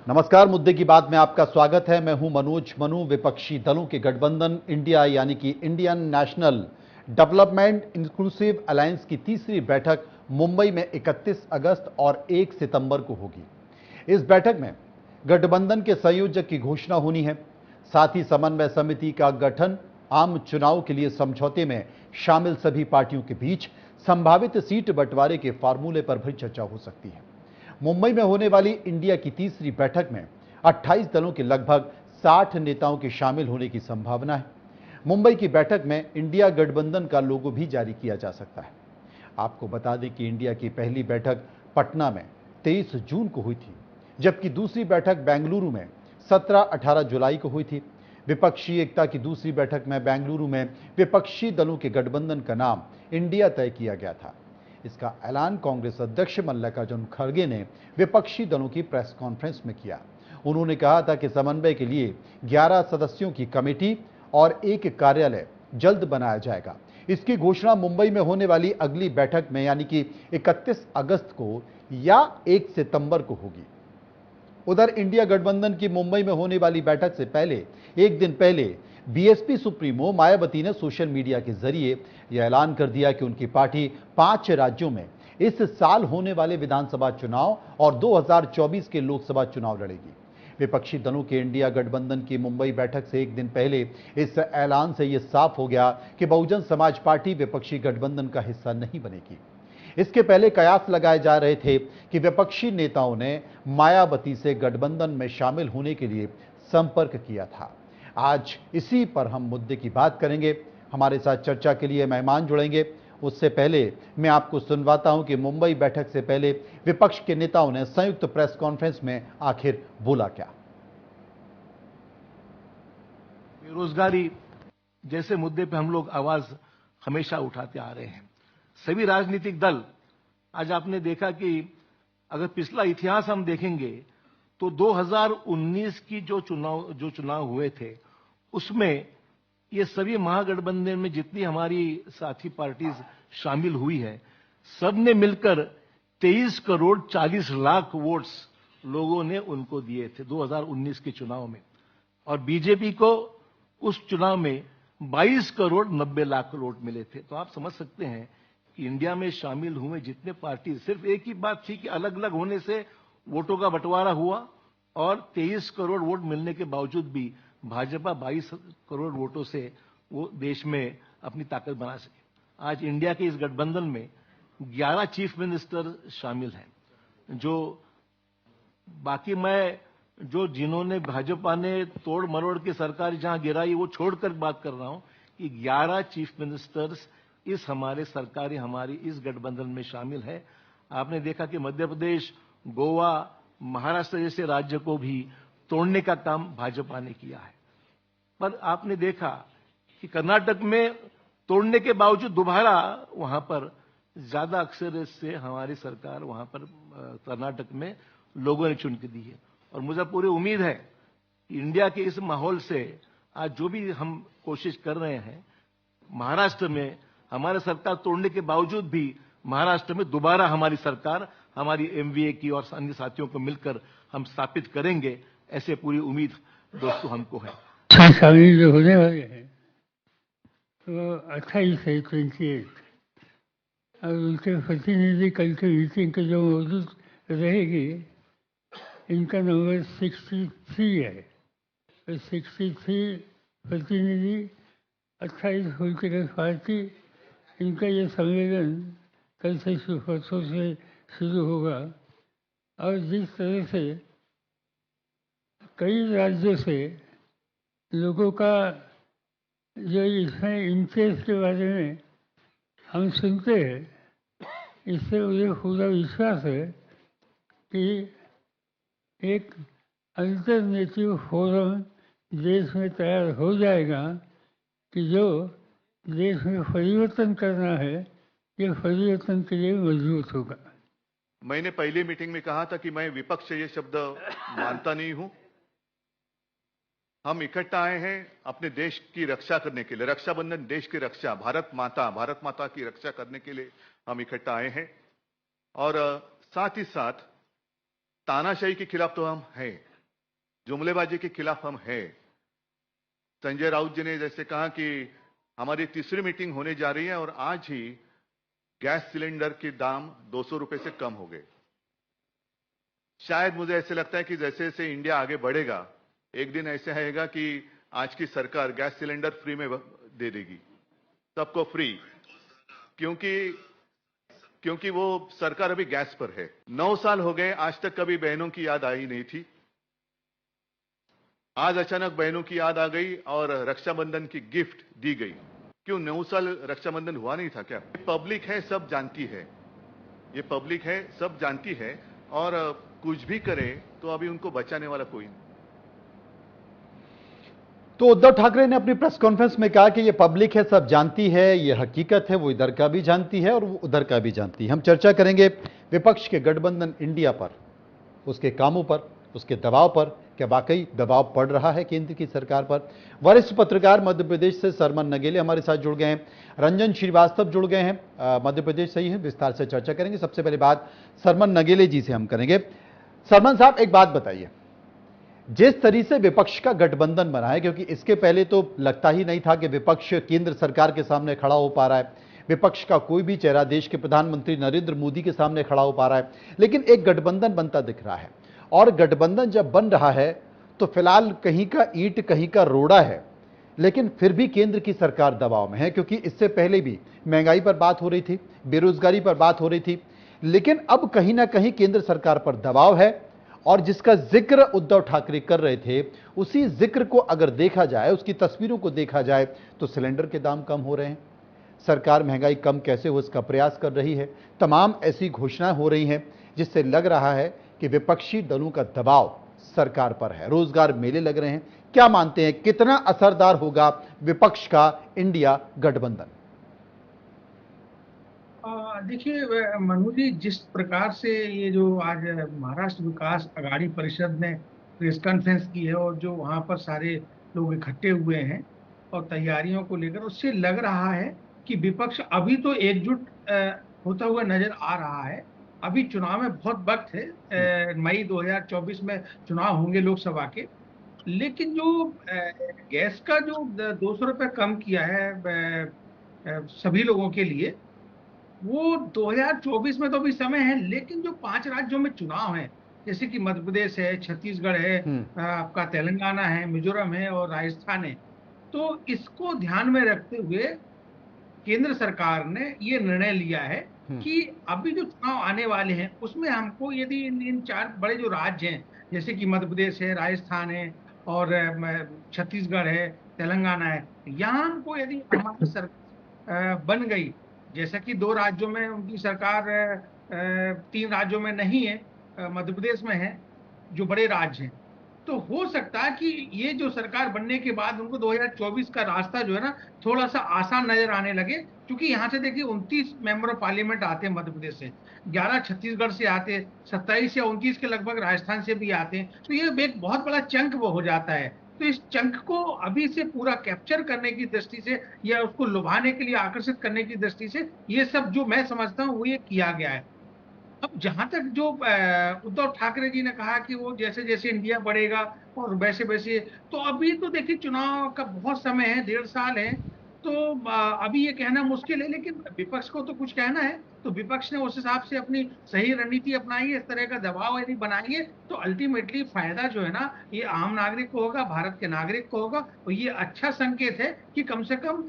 नमस्कार, मुद्दे की बात में आपका स्वागत है। मैं हूं मनोज मनु। विपक्षी दलों के गठबंधन इंडिया यानी कि Indian national development inclusive alliance की तीसरी बैठक मुंबई में 31 अगस्त और 1 सितंबर को होगी। इस बैठक में गठबंधन के संयोजक की घोषणा होनी है। साथ ही समन्वय समिति का गठन, आम चुनाव के लिए समझौते में शामिल सभी पार्टियों के बीच संभावित सीट बंटवारे के फार्मूले पर भी चर्चा हो सकती है। मुंबई में होने वाली इंडिया की तीसरी बैठक में 28 दलों के लगभग 60 नेताओं के शामिल होने की संभावना है। मुंबई की बैठक में इंडिया गठबंधन का लोगो भी जारी किया जा सकता है। आपको बता दें कि इंडिया की पहली बैठक पटना में 23 जून को हुई थी, जबकि दूसरी बैठक बेंगलुरु में 17-18 जुलाई को हुई थी। विपक्षी एकता की दूसरी बैठक में बेंगलुरु में विपक्षी दलों के गठबंधन का नाम इंडिया तय किया गया था। इसका ऐलान कांग्रेस अध्यक्ष मल्लिकार्जुन खड़गे ने विपक्षी दलों की प्रेस कॉन्फ्रेंस में किया। उन्होंने कहा था कि समन्वय के लिए 11 सदस्यों की कमेटी और एक कार्यालय जल्द बनाया जाएगा। इसकी घोषणा मुंबई में होने वाली अगली बैठक में यानी कि 31 अगस्त को या 1 सितंबर को होगी। उधर इंडिया गठबंधन की मुंबई में होने वाली बैठक से पहले एक दिन पहले बीएसपी सुप्रीमो मायावती ने सोशल मीडिया के जरिए यह ऐलान कर दिया कि उनकी पार्टी 5 राज्यों में इस साल होने वाले विधानसभा चुनाव और 2024 के लोकसभा चुनाव लड़ेगी। विपक्षी दलों के इंडिया गठबंधन की मुंबई बैठक से एक दिन पहले इस ऐलान से यह साफ हो गया कि बहुजन समाज पार्टी विपक्षी गठबंधन का हिस्सा नहीं बनेगी। इसके पहले कयास लगाए जा रहे थे कि विपक्षी नेताओं ने मायावती से गठबंधन में शामिल होने के लिए संपर्क किया था। आज इसी पर हम मुद्दे की बात करेंगे। हमारे साथ चर्चा के लिए मेहमान जुड़ेंगे। उससे पहले मैं आपको सुनवाता हूं कि मुंबई बैठक से पहले विपक्ष के नेताओं ने संयुक्त प्रेस कॉन्फ्रेंस में आखिर बोला क्या। बेरोजगारी जैसे मुद्दे पे हम लोग आवाज हमेशा उठाते आ रहे हैं। सभी राजनीतिक दल, आज आपने देखा कि अगर पिछला इतिहास हम देखेंगे तो 2019 की जो चुनाव हुए थे उसमें ये सभी महागठबंधन में जितनी हमारी साथी पार्टीज शामिल हुई है, सब ने मिलकर 23 करोड़ 40 लाख वोट्स लोगों ने उनको दिए थे 2019 के चुनाव में। और बीजेपी को उस चुनाव में 22 करोड़ 90 लाख वोट मिले थे। तो आप समझ सकते हैं कि इंडिया में शामिल हुए जितने पार्टी, सिर्फ एक ही बात थी कि अलग अलग होने से वोटों का बंटवारा हुआ और 23 करोड़ वोट मिलने के बावजूद भी भाजपा 22 करोड़ वोटों से वो देश में अपनी ताकत बना सके। आज इंडिया के इस गठबंधन में 11 चीफ मिनिस्टर शामिल हैं। जो बाकी मैं जो जिन्होंने भाजपा ने तोड़ मरोड़ के सरकार जहां गिराई वो छोड़कर बात कर रहा हूं कि 11 चीफ मिनिस्टर्स इस हमारे सरकारी हमारी इस गठबंधन में शामिल है। आपने देखा कि मध्य प्रदेश, गोवा, महाराष्ट्र जैसे राज्य को भी तोड़ने का काम भाजपा ने किया है। पर आपने देखा कि कर्नाटक में तोड़ने के बावजूद दोबारा वहां पर ज्यादा अक्सर से हमारी सरकार वहां पर कर्नाटक में लोगों ने चुन के दी है। और मुझे पूरी उम्मीद है कि इंडिया के इस माहौल से आज जो भी हम कोशिश कर रहे हैं, महाराष्ट्र में हमारे सरकार तोड़ने के बावजूद भी महाराष्ट्र में दोबारा हमारी सरकार हमारी एमवीए की और अन्य साथियों को मिलकर हम स्थापित करेंगे, ऐसे पूरी उम्मीद दोस्तों हमको है। शामिल जो होने वाले हैं वो 28 है, 28, और उनके प्रतिनिधि कल के मीटिंग के जो मौजूद रहेगी, इनका नंबर 63 है। तो 63 प्रतिनिधि, 28 पॉलिटिकल पार्टी, इनका ये सम्मेलन कल से परसों से शुरू होगा। और जिस तरह से कई राज्यों से लोगों का जो इसमें इंटरेस्ट के बारे में हम सुनते हैं, इससे मुझे पूरा विश्वास है कि एक अल्टरनेटिव फोरम देश में तैयार हो जाएगा कि जो देश में परिवर्तन करना है, ये परिवर्तन के लिए मजबूत होगा। मैंने पहली मीटिंग में कहा था कि मैं विपक्ष ये शब्द मानता नहीं हूं। हम इकट्ठा आए हैं अपने देश की रक्षा करने के लिए। रक्षाबंधन देश की रक्षा, भारत माता की रक्षा करने के लिए हम इकट्ठा आए हैं। और साथ ही साथ तानाशाही के खिलाफ तो हम हैं, जुमलेबाजी के खिलाफ हम हैं। संजय राउत जी ने जैसे कहा कि हमारी तीसरी मीटिंग होने जा रही है और आज ही गैस सिलेंडर के दाम 200 रुपए से कम हो गए। शायद मुझे ऐसे लगता है कि जैसे जैसे इंडिया आगे बढ़ेगा, एक दिन ऐसे आएगा कि आज की सरकार गैस सिलेंडर फ्री में दे देगी, सबको फ्री, क्योंकि वो सरकार अभी गैस पर है। 9 साल हो गए, आज तक कभी बहनों की याद आई नहीं थी। आज अचानक बहनों की याद आ गई और रक्षाबंधन की गिफ्ट दी गई। क्यों 9 साल रक्षाबंधन हुआ नहीं था क्या? पब्लिक है, सब जानती है, ये पब्लिक है, सब जानती है, और कुछ भी करे तो अभी उनको बचाने वाला कोई नहीं। तो उद्धव ठाकरे ने अपनी प्रेस कॉन्फ्रेंस में कहा कि ये पब्लिक है, सब जानती है, ये हकीकत है, वो इधर का भी जानती है और वो उधर का भी जानती है। हम चर्चा करेंगे विपक्ष के गठबंधन इंडिया पर, उसके कामों पर, उसके दबाव पर। क्या वाकई दबाव पड़ रहा है केंद्र की सरकार पर? वरिष्ठ पत्रकार मध्य प्रदेश से सरमन नगेले हमारे साथ जुड़ गए हैं, रंजन श्रीवास्तव जुड़ गए हैं मध्य प्रदेश से ही हैं। विस्तार से चर्चा करेंगे। सबसे पहले बात सरमन नगेले जी से हम करेंगे। सरमन साहब, एक बात बताइए, जिस तरीके से विपक्ष का गठबंधन बना है, क्योंकि इसके पहले तो लगता ही नहीं था कि विपक्ष केंद्र सरकार के सामने खड़ा हो पा रहा है, विपक्ष का कोई भी चेहरा देश के प्रधानमंत्री नरेंद्र मोदी के सामने खड़ा हो पा रहा है, लेकिन एक गठबंधन बनता दिख रहा है। और गठबंधन जब बन रहा है तो फिलहाल कहीं का ईंट कहीं का रोड़ा है, लेकिन फिर भी केंद्र की सरकार दबाव में है, क्योंकि इससे पहले भी महंगाई पर बात हो रही थी, बेरोजगारी पर बात हो रही थी, लेकिन अब कहीं ना कहीं केंद्र सरकार पर दबाव है। और जिसका जिक्र उद्धव ठाकरे कर रहे थे, उसी जिक्र को अगर देखा जाए, उसकी तस्वीरों को देखा जाए, तो सिलेंडर के दाम कम हो रहे हैं, सरकार महंगाई कम कैसे हो इसका प्रयास कर रही है, तमाम ऐसी घोषणाएं हो रही हैं जिससे लग रहा है कि विपक्षी दलों का दबाव सरकार पर है। रोजगार मेले लग रहे हैं। क्या मानते हैं, कितना असरदार होगा विपक्ष का इंडिया गठबंधन? देखिए मनु जी, जिस प्रकार से ये जो आज महाराष्ट्र विकास अघाड़ी परिषद ने प्रेस कॉन्फ्रेंस की है और जो वहां पर सारे लोग इकट्ठे हुए हैं और तैयारियों को लेकर, उससे लग रहा है कि विपक्ष अभी तो एकजुट होता हुआ नजर आ रहा है। अभी चुनाव में बहुत वक्त है, मई 2024 में चुनाव होंगे लोकसभा के। लेकिन जो गैस का जो 200 रुपये कम किया है सभी लोगों के लिए, वो 2024 में तो अभी समय है, लेकिन जो 5 राज्यों में चुनाव है, जैसे कि मध्य प्रदेश है, छत्तीसगढ़ है, आपका तेलंगाना है, मिजोरम है और राजस्थान है, तो इसको ध्यान में रखते हुए केंद्र सरकार ने ये निर्णय लिया है कि अभी जो चुनाव आने वाले हैं उसमें हमको यदि इन 4 बड़े जो राज्य हैं, जैसे कि मध्य प्रदेश है, राजस्थान है और छत्तीसगढ़ है, तेलंगाना है, यहाँ हमको यदि हमारी सरकार बन गई, जैसा कि 2 राज्यों में उनकी सरकार 3 राज्यों में नहीं है, मध्य प्रदेश में है, जो बड़े राज्य हैं, तो हो सकता है कि ये जो सरकार बनने के बाद उनको 2024 का रास्ता जो है ना थोड़ा सा आसान नजर आने लगे। क्योंकि यहाँ से देखिए 29 मेंबर ऑफ पार्लियामेंट आते हैं मध्य प्रदेश से, 11 छत्तीसगढ़ से आते हैं, 27 या 29 के लगभग राजस्थान से भी आते हैं, तो ये एक बहुत बड़ा चंक वो हो जाता है। तो इस चंक को अभी से पूरा कैप्चर करने की दृष्टि से या उसको लुभाने के लिए, आकर्षित करने की दृष्टि से ये सब जो मैं समझता हूँ वो ये किया गया है। अब जहां तक जो उद्धव ठाकरे जी ने कहा कि वो जैसे जैसे इंडिया बढ़ेगा और वैसे वैसे, तो अभी तो देखिए चुनाव का बहुत समय है, 1.5 साल है, तो अभी ये कहना मुश्किल है। लेकिन विपक्ष को तो कुछ कहना है, तो विपक्ष ने उस हिसाब से अपनी सही रणनीति अपनाई है। इस तरह का दबाव यदि बनाएंगे तो अल्टीमेटली फायदा जो है ना ये आम नागरिक को होगा, भारत के नागरिक को होगा। और ये अच्छा संकेत है कि कम से कम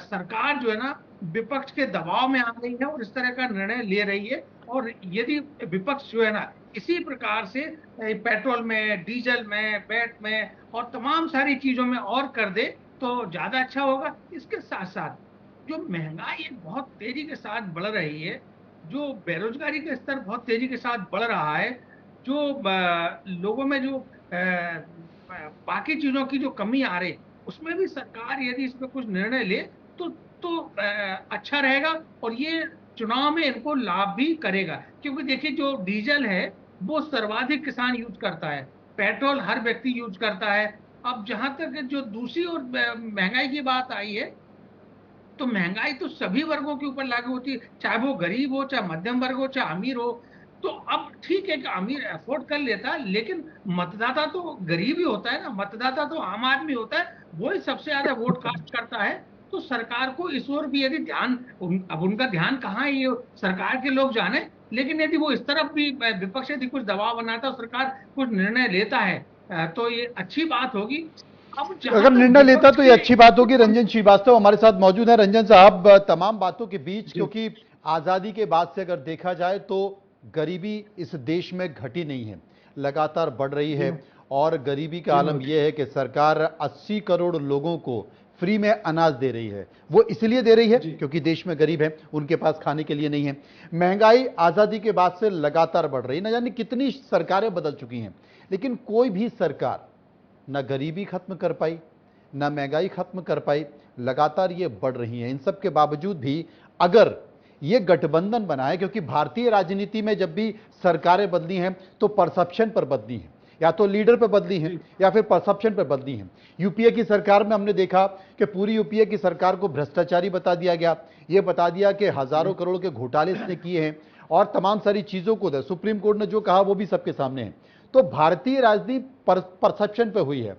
सरकार जो है ना विपक्ष के दबाव में आ गई है और इस तरह का निर्णय ले रही है। और यदि विपक्ष जो है ना इसी प्रकार से पेट्रोल में, डीजल में, वैट में और तमाम सारी चीजों में और कर दे तो ज्यादा अच्छा होगा। इसके साथ साथ जो महंगाई बहुत तेजी के साथ बढ़ रही है, जो बेरोजगारी का स्तर बहुत तेजी के साथ बढ़ रहा है, जो लोगों में जो बाकी चीजों की जो कमी आ रही, उसमें भी सरकार यदि इस पर कुछ निर्णय ले तो अच्छा रहेगा और ये चुनाव में इनको लाभ भी करेगा। क्योंकि देखिए जो डीजल है वो सर्वाधिक किसान यूज करता है, पेट्रोल हर व्यक्ति यूज करता है। अब जहां तक जो दूसरी और महंगाई की बात आई है, तो महंगाई तो सभी वर्गों के ऊपर लागू होती है, चाहे वो गरीब हो, चाहे मध्यम वर्ग हो, चाहे अमीर हो। तो अब ठीक है कि अमीर अफोर्ड कर लेता है, लेकिन मतदाता तो गरीब ही होता है ना, मतदाता तो आम आदमी होता है, वही सबसे ज्यादा वोट कास्ट करता है। तो सरकार को इस ओर भी यदि ध्यान, अब उनका ध्यान कहाँ है ये सरकार के लोग जाने, लेकिन यदि वो इस तरफ भी विपक्ष यदि कुछ दबाव बनाता है, सरकार कुछ निर्णय लेता है, तो ये अच्छी बात होगी। अब जहां अगर तक निर्णय लेता विपक्ष तो ये अच्छी बात होगी। रंजन श्रीवास्तव हमारे साथ मौजूद है। रंजन साहब, तमाम बातों के बीच, क्योंकि आजादी के बाद से अगर देखा जाए तो गरीबी इस देश में घटी नहीं है, लगातार बढ़ रही है। और गरीबी का आलम यह है कि सरकार 80 करोड़ लोगों को फ्री में अनाज दे रही है। वो इसलिए दे रही है क्योंकि देश में गरीब है, उनके पास खाने के लिए नहीं है। महंगाई आजादी के बाद से लगातार बढ़ रही है, न जाने कितनी सरकारें बदल चुकी हैं, लेकिन कोई भी सरकार ना गरीबी खत्म कर पाई, ना महंगाई खत्म कर पाई, लगातार ये बढ़ रही है। इन सब के बावजूद भी अगर ये गठबंधन बना है, क्योंकि भारतीय राजनीति में जब भी सरकारें बदली हैं तो परसेप्शन पर बदली हैं, या तो लीडर पर बदली हैं या फिर परसेप्शन पर बदली हैं। यूपीए की सरकार में हमने देखा कि पूरी यूपीए की सरकार को भ्रष्टाचारी बता दिया गया, ये बता दिया कि हजारों करोड़ के घोटाले इसने किए हैं और तमाम सारी चीजों को सुप्रीम कोर्ट ने जो कहा वो भी सबके सामने है। तो भारतीय राजनीति परसेप्शन पे हुई है।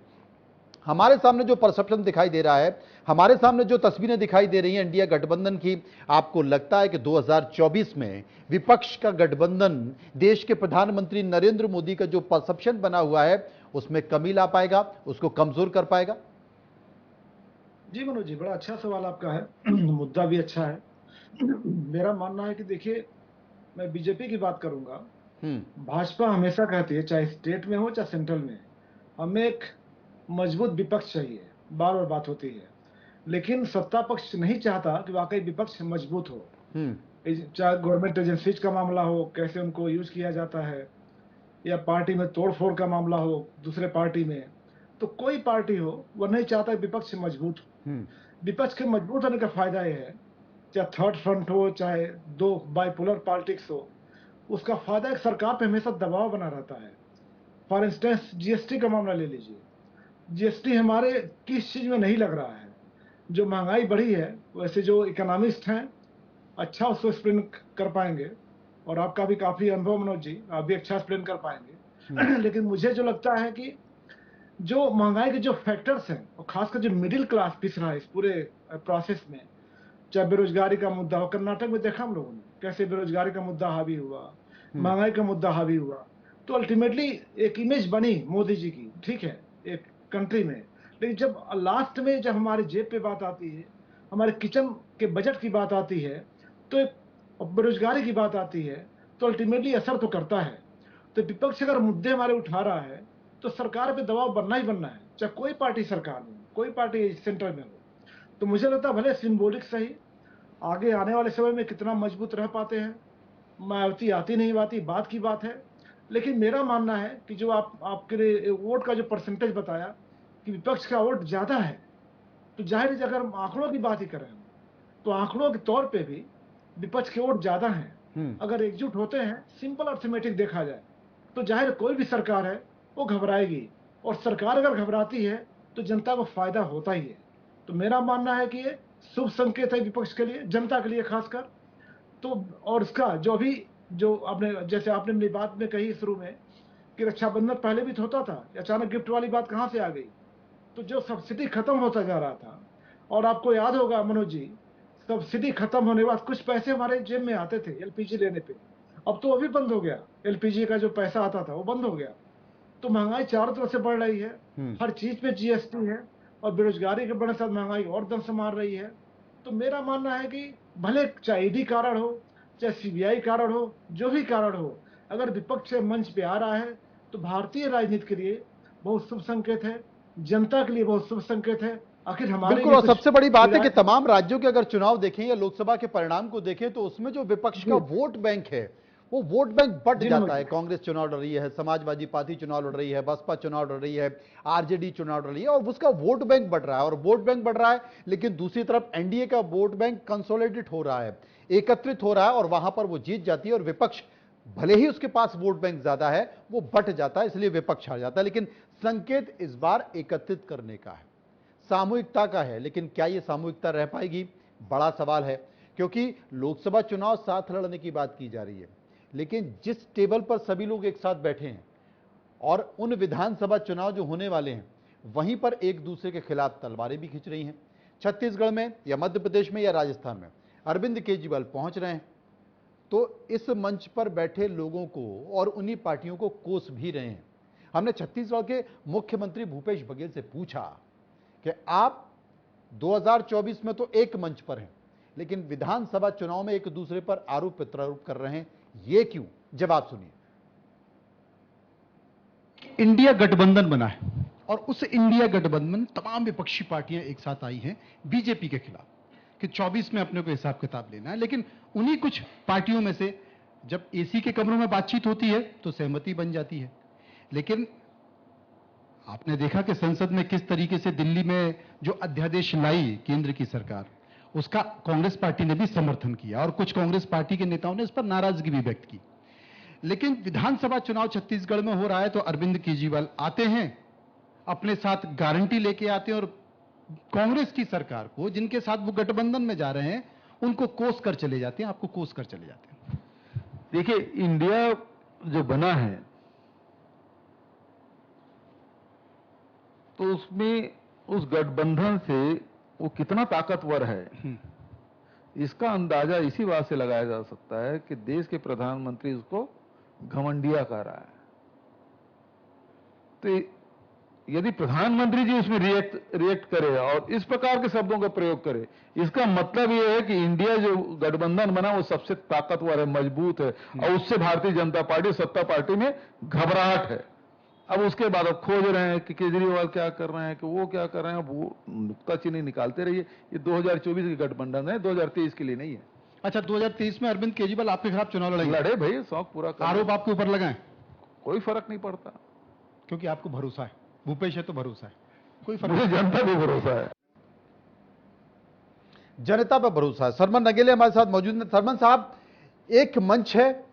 हमारे सामने जो परसेप्शन दिखाई दे रहा है, हमारे सामने जो तस्वीरें दिखाई दे रही हैं इंडिया गठबंधन की, आपको लगता है कि 2024 में विपक्ष का गठबंधन देश के प्रधानमंत्री नरेंद्र मोदी का जो परसेप्शन बना हुआ है उसमें कमी ला पाएगा, उसको कमजोर कर पाएगा? जी मनोज जी, बड़ा अच्छा सवाल आपका है। मुद्दा भी अच्छा है। मेरा मानना है कि देखिए, मैं बीजेपी की बात करूंगा। भाजपा हमेशा कहती है, चाहे स्टेट में हो चाहे सेंट्रल में, हमें एक मजबूत विपक्ष चाहिए, बार बार बात होती है। लेकिन सत्ता पक्ष नहीं चाहता कि वाकई विपक्ष मजबूत हो। चाहे गवर्नमेंट एजेंसीज का मामला हो, कैसे उनको यूज किया जाता है, या पार्टी में तोड़फोड़ का मामला हो दूसरे पार्टी में, तो कोई पार्टी हो वो नहीं चाहता विपक्ष मजबूत हो। विपक्ष के मजबूत होने का फायदा यह है, चाहे थर्ड फ्रंट हो, चाहे दो बाइपोलर पॉलिटिक्स हो, उसका फायदा एक सरकार पे हमेशा दबाव बना रहता है। फॉर इंस्टेंस जीएसटी का मामला ले लीजिए। जीएसटी हमारे किस चीज में नहीं लग रहा है। जो महंगाई बढ़ी है, वैसे जो इकोनॉमिस्ट हैं अच्छा उसको एक्सप्लेन कर पाएंगे, और आपका भी काफी अनुभव मनोज जी, आप भी अच्छा एक्सप्लेन कर पाएंगे। लेकिन मुझे जो लगता है कि जो महंगाई के जो फैक्टर्स हैं, और खासकर जो मिडिल क्लास पिस रहा है इस पूरे प्रोसेस में, चाहे बेरोजगारी का मुद्दा हो, कर्नाटक में देखा हम लोगों ने कैसे बेरोजगारी का मुद्दा हावी हुआ, महंगाई का मुद्दा हावी हुआ। तो अल्टीमेटली एक इमेज बनी मोदी जी की, ठीक है, एक कंट्री में। लेकिन जब लास्ट में जब हमारे जेब पे बात आती है, हमारे किचन के बजट की बात आती है, तो बेरोजगारी की बात आती है, तो अल्टीमेटली असर तो करता है। तो विपक्ष अगर मुद्दे हमारे उठा रहा है तो सरकार पे दबाव बनना ही बनना है, चाहे कोई पार्टी सरकार में, कोई पार्टी सेंटर में हो। तो मुझे लगता है भले सिंबॉलिक सही, आगे आने वाले समय में कितना मजबूत रह पाते हैं, मायावती आती नहीं आती बात की बात है। लेकिन मेरा मानना है कि जो आपके वोट का जो परसेंटेज बताया कि विपक्ष का वोट ज्यादा है, तो जाहिर है अगर आंकड़ों की बात ही करें तो आंकड़ों के तौर पे भी विपक्ष के वोट ज्यादा हैं। अगर एकजुट होते हैं, सिंपल अर्थमेटिक देखा जाए, तो जाहिर कोई भी सरकार है वो घबराएगी, और सरकार अगर घबराती है तो जनता को फायदा होता ही है। तो मेरा मानना है कि ये शुभ संकेत है विपक्ष के लिए, जनता के लिए खासकर। तो और इसका जो अभी जो आपने, जैसे आपने मेरी बात में कही शुरू में कि रक्षाबंधन पहले भी तो होता था, अचानक गिफ्ट वाली बात कहां से आ गई? तो जो सब्सिडी खत्म होता जा रहा था, और आपको याद होगा मनोज जी, सब्सिडी खत्म होने के बाद कुछ पैसे हमारे जेब में आते थे एलपीजी लेने पे, अब तो वो भी बंद हो गया। एलपीजी का जो पैसा आता था वो बंद हो गया। तो महंगाई चारों तरफ से बढ़ रही है, हर चीज पे जीएसटी है, और बेरोजगारी के बढ़ने साथ महंगाई और दम से मार रही है। तो मेरा मानना है कि भले चाहे ईडी कारण हो, चाहे सीबीआई कारण हो, जो भी कारण हो, अगर विपक्ष से मंच पे आ रहा है तो भारतीय राजनीति के लिए बहुत शुभ संकेत है, जनता के लिए बहुत शुभ संकेत है। आखिर हमारे बिल्कुल, और सबसे बड़ी बात है कि तमाम राज्यों के अगर चुनाव देखें या लोकसभा के परिणाम को देखें तो उसमें जो विपक्ष का वोट बैंक है वो वोट बैंक बढ़ जाता है। कांग्रेस चुनाव लड़ रही है, समाजवादी पार्टी चुनाव लड़ रही है, बसपा चुनाव लड़ रही है, आरजेडी चुनाव लड़ रही है, और उसका वोट बैंक बढ़ रहा है। और वोट बैंक बढ़ रहा है, लेकिन दूसरी तरफ एनडीए का वोट बैंक कंसोलिडेट हो रहा है, एकत्रित हो रहा है, और वहां पर वो जीत जाती है। और विपक्ष भले ही उसके पास वोट बैंक ज्यादा है, वो बट जाता है, इसलिए विपक्ष हार जाता है। लेकिन संकेत इस बार एकत्रित करने का है, सामूहिकता का है। लेकिन क्या यह सामूहिकता रह पाएगी, बड़ा सवाल है। क्योंकि लोकसभा चुनाव साथ लड़ने की बात की जा रही है, लेकिन जिस टेबल पर सभी लोग एक साथ बैठे हैं और उन विधानसभा चुनाव जो होने वाले हैं वहीं पर एक दूसरे के खिलाफ तलवारें भी खींच रही हैं। छत्तीसगढ़ में या मध्य प्रदेश में या राजस्थान में अरविंद केजरीवाल पहुंच रहे हैं तो इस मंच पर बैठे लोगों को और उन्हीं पार्टियों को कोस भी रहे हैं। हमने छत्तीसगढ़ के मुख्यमंत्री भूपेश बघेल से पूछा कि आप 2024 में तो एक मंच पर हैं, लेकिन विधानसभा चुनाव में एक दूसरे पर आरोप प्रत्यारोप कर रहे हैं, ये क्यों? जवाब सुनिए। इंडिया गठबंधन बना है और उस इंडिया गठबंधन में तमाम विपक्षी पार्टियां एक साथ आई हैं बीजेपी के खिलाफ कि 24 में अपने को हिसाब किताब लेना है। लेकिन उन्हीं कुछ पार्टियों में से जब एसी के कमरों में बातचीत होती है तो सहमति बन जाती है। लेकिन आपने देखा कि संसद में किस तरीके से दिल्ली में जो अध्यादेश लाई केंद्र की सरकार, उसका कांग्रेस पार्टी ने भी समर्थन किया और कुछ कांग्रेस पार्टी के नेताओं ने इस पर नाराजगी भी व्यक्त की। लेकिन विधानसभा चुनाव छत्तीसगढ़ में हो रहा है तो अरविंद केजरीवाल आते हैं, अपने साथ गारंटी लेके आते हैं और कांग्रेस की सरकार को, जिनके साथ वो गठबंधन में जा रहे हैं, उनको कोस कर चले जाते हैं, आपको कोस कर चले जाते हैं। देखिए, इंडिया जो बना है तो उसमें उस गठबंधन से वो कितना ताकतवर है इसका अंदाजा इसी बात से लगाया जा सकता है कि देश के प्रधानमंत्री उसको घमंडिया कह रहा है। तो यदि प्रधानमंत्री जी उसमें रिएक्ट करे और इस प्रकार के शब्दों का प्रयोग करे, इसका मतलब यह है कि इंडिया जो गठबंधन बना वो सबसे ताकतवर है, मजबूत है और उससे भारतीय जनता पार्टी सत्ता पार्टी में घबराहट है। अब उसके बाद अब खोज रहे हैं कि केजरीवाल क्या कर रहे हैं, कि वो क्या कर रहे हैं, वो नुक्ताचीनी निकालते रहिए। ये 2024 की गठबंधन है, 2023 के लिए नहीं है। अच्छा, 2023 में अरविंद केजरीवाल आपके खिलाफ चुनाव लड़ेंगे? लड़े भाई, शौक पूरा कर। आरोप आपके ऊपर लगाएं, कोई फर्क नहीं पड़ता, क्योंकि आपको भरोसा है, भूपेश है तो भरोसा है, कोई फर्क मुझे जनता पे भरोसा है। जनता पर भरोसा है। सरमन नगेले हमारे साथ मौजूद हैं। सरमन साहब, एक मंच है,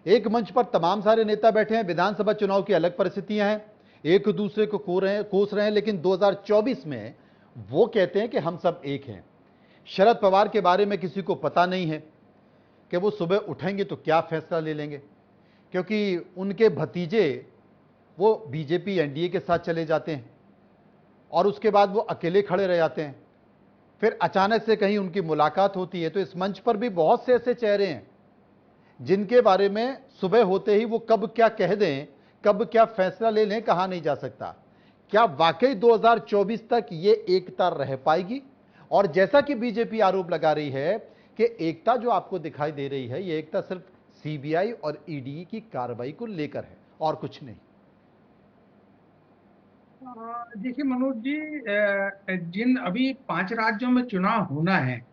एक मंच पर तमाम सारे नेता बैठे हैं, विधानसभा चुनाव की अलग परिस्थितियां हैं, एक दूसरे को कोस रहे हैं, लेकिन 2024 में वो कहते हैं कि हम सब एक हैं। शरद पवार के बारे में किसी को पता नहीं है कि वो सुबह उठेंगे तो क्या फैसला ले लेंगे, क्योंकि उनके भतीजे वो बीजेपी एनडीए के साथ चले जाते हैं और उसके बाद वो अकेले खड़े रह जाते हैं। फिर अचानक से कहीं उनकी मुलाकात होती है। तो इस मंच पर भी बहुत से ऐसे चेहरे हैं जिनके बारे में सुबह होते ही वो कब क्या कह दें, कब क्या फैसला ले लें, कहा नहीं जा सकता। क्या वाकई 2024 तक ये एकता रह पाएगी? और जैसा कि बीजेपी आरोप लगा रही है कि एकता जो आपको दिखाई दे रही है, ये एकता सिर्फ सीबीआई और ईडी की कार्रवाई को लेकर है और कुछ नहीं। देखिए मनोज जी, जिन अभी 5 राज्यों में चुनाव होना है,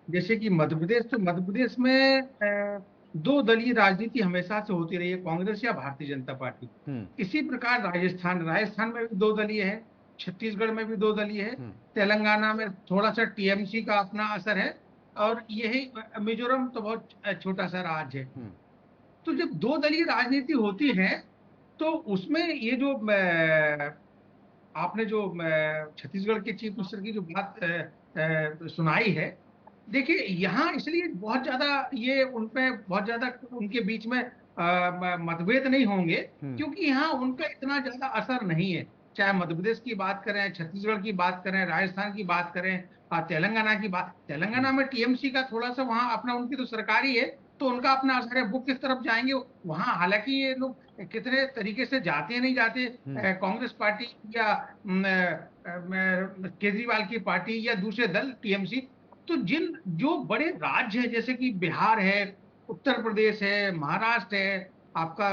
जैसे कि मध्य प्रदेश, तो मध्य प्रदेश में 2 दलीय राजनीति हमेशा से होती रही है, कांग्रेस या भारतीय जनता पार्टी। इसी प्रकार राजस्थान में भी 2 दलीय है, छत्तीसगढ़ में भी 2 दलीय है, तेलंगाना में थोड़ा सा टीएमसी का अपना असर है और यही मिजोरम तो बहुत छोटा सा राज्य है। तो जब 2 दलीय राजनीति होती है तो उसमें ये जो आपने जो छत्तीसगढ़ के चीफ मिनिस्टर की जो बात सुनाई है, देखिए यहाँ इसलिए बहुत ज्यादा ये उनपे बहुत ज्यादा उनके बीच में मतभेद नहीं होंगे, क्योंकि यहाँ उनका इतना ज्यादा असर नहीं है। चाहे मध्य प्रदेश की बात करें, छत्तीसगढ़ की बात करें, राजस्थान की बात करें, तेलंगाना की बात, तेलंगाना में टीएमसी का थोड़ा सा वहाँ अपना, उनकी तो सरकारी है तो उनका अपना असर है, वो किस तरफ जाएंगे वहाँ। हालांकि ये लोग कितने तरीके से जाते हैं, नहीं जाते, कांग्रेस पार्टी या केजरीवाल की पार्टी या दूसरे दल टीएमसी, तो जो बड़े राज्य हैं जैसे कि बिहार है, उत्तर प्रदेश है, महाराष्ट्र है, आपका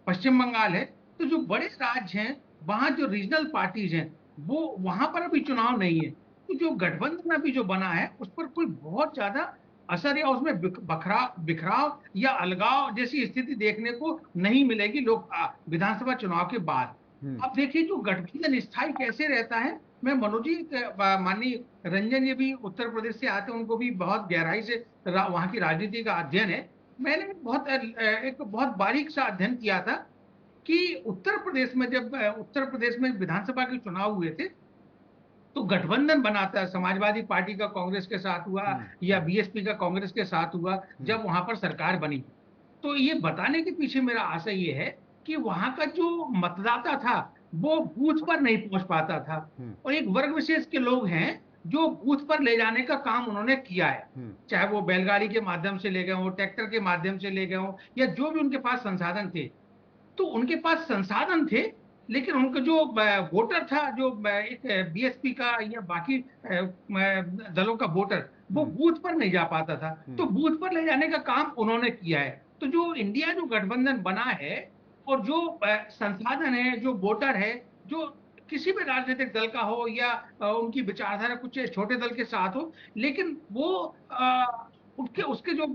पश्चिम बंगाल है, तो जो बड़े राज्य हैं वहां जो रीजनल पार्टीज हैं वो वहां पर अभी चुनाव नहीं है। तो जो गठबंधन अभी जो बना है उस पर कोई बहुत ज्यादा असर या उसमें बिखराव या अलगाव जैसी स्थिति देखने को नहीं मिलेगी लोग विधानसभा चुनाव के बाद। अब देखिए जो गठबंधन स्थायी कैसे रहता है, मैं मनोज जी, माननीय रंजन जी भी उत्तर प्रदेश से आते हैं, उनको भी बहुत गहराई से वहां की राजनीति का अध्ययन है। मैंने एक बहुत बारीक सा अध्ययन किया था कि उत्तर प्रदेश में जब उत्तर प्रदेश में विधानसभा के चुनाव हुए थे तो गठबंधन बनाता है, समाजवादी पार्टी का कांग्रेस के साथ हुआ या बीएसपी का कांग्रेस के साथ हुआ जब वहां पर सरकार बनी। तो ये बताने के पीछे मेरा आशय ये है कि वहां का जो मतदाता था वो बूथ पर नहीं पहुंच पाता था, और एक वर्ग विशेष के लोग हैं जो बूथ पर ले जाने का काम उन्होंने किया है, चाहे वो बैलगाड़ी के माध्यम से ले गए हो, ट्रैक्टर के माध्यम से ले गए हो, या जो भी उनके पास संसाधन थे। तो उनके पास संसाधन थे, लेकिन उनका जो वोटर था, जो एक बीएसपी का या बाकी दलों का वोटर, वो बूथ पर नहीं जा पाता था। तो बूथ पर ले जाने का काम उन्होंने किया है। तो जो इंडिया जो गठबंधन बना है, और जो संसाधन है, जो वोटर है, जो किसी भी राजनीतिक दल का हो या उनकी विचारधारा कुछ छोटे दल के साथ हो, लेकिन वो उसके उसके जो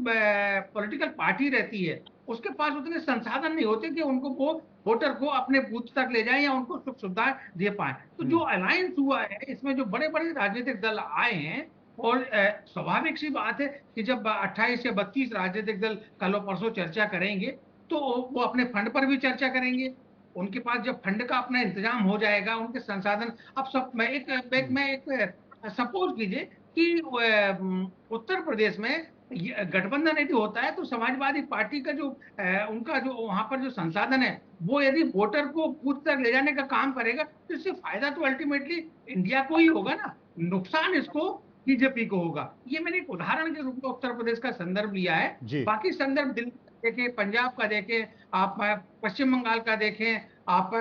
पॉलिटिकल पार्टी रहती है, उसके पास उतने संसाधन नहीं होते कि उनको वो वोटर को अपने बूथ तक ले जाए या उनको सुख सुविधाएं दे पाए। तो जो अलायंस हुआ है, इसमें जो बड़े बड़े राजनीतिक दल आए हैं, और स्वाभाविक सी बात है कि जब 28 या 32 राजनीतिक दल कल परसों चर्चा करेंगे, तो वो अपने फंड पर भी चर्चा करेंगे। उनके पास जब फंड का अपना इंतजाम हो जाएगा, उनके संसाधन, अब सब मैं एक सपोज कीजिए कि उत्तर प्रदेश में गठबंधन यदि होता है, तो समाजवादी पार्टी का जो उनका जो वहां पर जो संसाधन है, वो यदि वोटर को बूथ तक ले जाने का काम करेगा, तो इससे फायदा तो अल्टीमेटली इंडिया को ही होगा ना, नुकसान इसको बीजेपी को होगा। ये मैंने एक उदाहरण के रूप में उत्तर प्रदेश का संदर्भ लिया है। बाकी संदर्भ दिल्ली का देखें, पंजाब का देखें, आप पश्चिम बंगाल का देखें, आप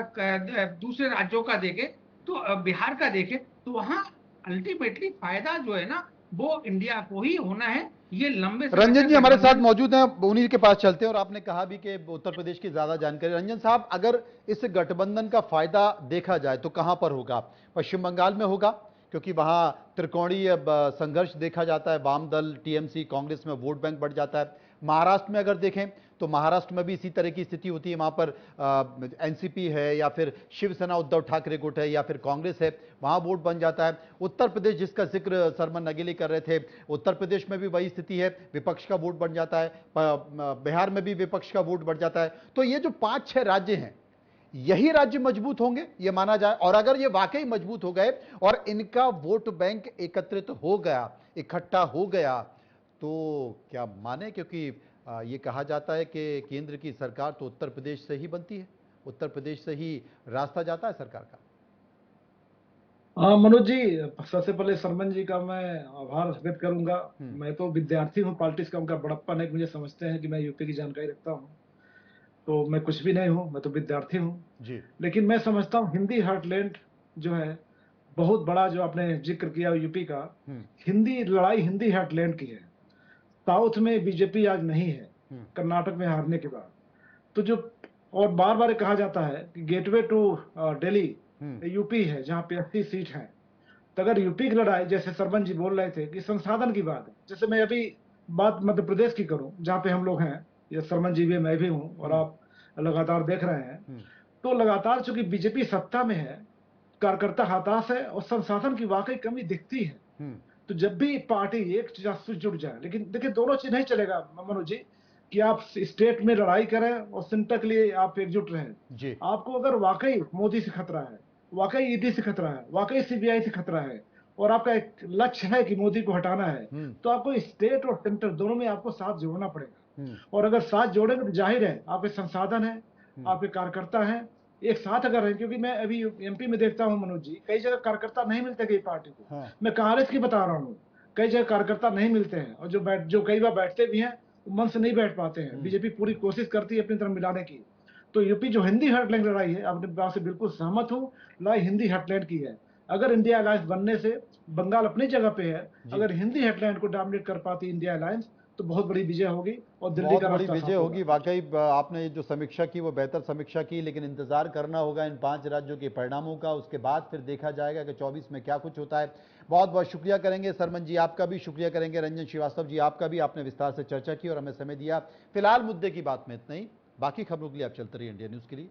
दूसरे राज्यों का देखें, तो बिहार का देखें, तो वहां अल्टीमेटली फायदा जो है ना, वो इंडिया को ही होना है। ये लंबे रंजन जी हमारे साथ मौजूद हैं, उन्हीं के पास चलते हैं। और आपने कहा भी कि उत्तर प्रदेश की ज्यादा जानकारी। रंजन साहब, अगर इस गठबंधन का फायदा देखा जाए तो कहां पर होगा? पश्चिम बंगाल में होगा, क्योंकि वहां त्रिकोणीय संघर्ष देखा जाता है, वाम दल टीएमसी कांग्रेस में वोट बैंक बढ़ जाता है। महाराष्ट्र में अगर देखें तो महाराष्ट्र में भी इसी तरह की स्थिति होती है। वहां पर एनसीपी है, या फिर शिवसेना उद्धव ठाकरे गुट है, या फिर कांग्रेस है, वहां वोट बन जाता है। उत्तर प्रदेश जिसका जिक्र सरमन नगेली कर रहे थे, उत्तर प्रदेश में भी वही स्थिति है, विपक्ष का वोट बढ़ जाता है। बिहार में भी विपक्ष का वोट बढ़ जाता है। तो ये जो 5-6 राज्य हैं, यही राज्य मजबूत होंगे ये माना जाए। और अगर ये वाकई मजबूत हो गए और इनका वोट बैंक एकत्रित हो गया, इकट्ठा हो गया, तो क्या माने? क्योंकि ये कहा जाता है कि केंद्र की सरकार तो उत्तर प्रदेश से ही बनती है, उत्तर प्रदेश से ही रास्ता जाता है सरकार का। हाँ मनोज जी, सबसे पहले सरमन जी का मैं आभार व्यक्त करूंगा। मैं तो विद्यार्थी हूँ, पॉलिटिक्स का उनका बड़प्पन है कि मुझे समझते हैं कि मैं यूपी की जानकारी रखता हूँ, तो मैं कुछ भी नहीं हूँ, मैं तो विद्यार्थी हूँ जी। लेकिन मैं समझता हूँ हिंदी हार्टलैंड जो है बहुत बड़ा, जो आपने जिक्र किया यूपी का, हिंदी लड़ाई हिंदी हार्टलैंड की है। साउथ में बीजेपी आज नहीं है, कर्नाटक में हारने के बाद। तो जो और बार बार कहा जाता है कि गेटवे टू दिल्ली यूपी है, जहां पे 80 सीट है। तो अगर यूपी की लड़ाई, जैसे सरमन जी बोल रहे थे कि संसाधन की बात है, जैसे मैं अभी बात मध्य प्रदेश की करूं जहां पे हम लोग हैं, या सरमन जी भी, मैं भी हूं, और आप लगातार देख रहे हैं, तो लगातार चूंकि बीजेपी सत्ता में है, कार्यकर्ता हताश है और संसाधन की वाकई कमी दिखती है। तो जब भी पार्टी एक चीज जुट जाए, लेकिन देखिए दोनों चीज नहीं चलेगा मनोज जी, कि आप स्टेट में लड़ाई करें और सेंटर के लिए आप एकजुट रहें। आपको अगर वाकई मोदी से खतरा है, वाकई ईडी से खतरा है, वाकई सीबीआई से खतरा है, और आपका एक लक्ष्य है कि मोदी को हटाना है, तो आपको स्टेट और सेंटर दोनों में आपको साथ जोड़ना पड़ेगा। और अगर साथ जोड़ेंगे तो जाहिर है आपके संसाधन है, आपके कार्यकर्ता है, एक साथ अगर है, क्योंकि मैं अभी एमपी में देखता हूं मनोज जी, कई जगह कार्यकर्ता नहीं मिलते कई पार्टी को। मैं कांग्रेस की बता रहा हूँ, कई जगह कार्यकर्ता नहीं मिलते हैं, और जो कई बार बैठते भी हैं मन से नहीं बैठ पाते हैं। बीजेपी पूरी कोशिश करती है अपनी तरफ मिलाने की। तो यूपी जो हिंदी हार्टलैंड लड़ाई है, आपने बात से बिल्कुल सहमत हूँ, लड़ाई हिंदी हार्टलैंड की है। अगर इंडिया अलायंस बनने से बंगाल अपनी जगह पे है, अगर हिंदी हार्टलैंड को डोमिनेट कर पाती इंडिया अलायंस, तो बहुत बड़ी विजय होगी और दिल्ली का बड़ी विजय होगी। वाकई आपने जो समीक्षा की वो बेहतर समीक्षा की, लेकिन इंतजार करना होगा इन 5 राज्यों के परिणामों का, उसके बाद फिर देखा जाएगा कि 24 में क्या कुछ होता है। बहुत बहुत शुक्रिया करेंगे सरमन जी, आपका भी शुक्रिया करेंगे। रंजन श्रीवास्तव जी, आपका भी, आपने विस्तार से चर्चा की और हमें समय दिया। फिलहाल मुद्दे की बात में इतना ही, बाकी खबरों के लिए आप चलते रहिए इंडिया न्यूज के लिए।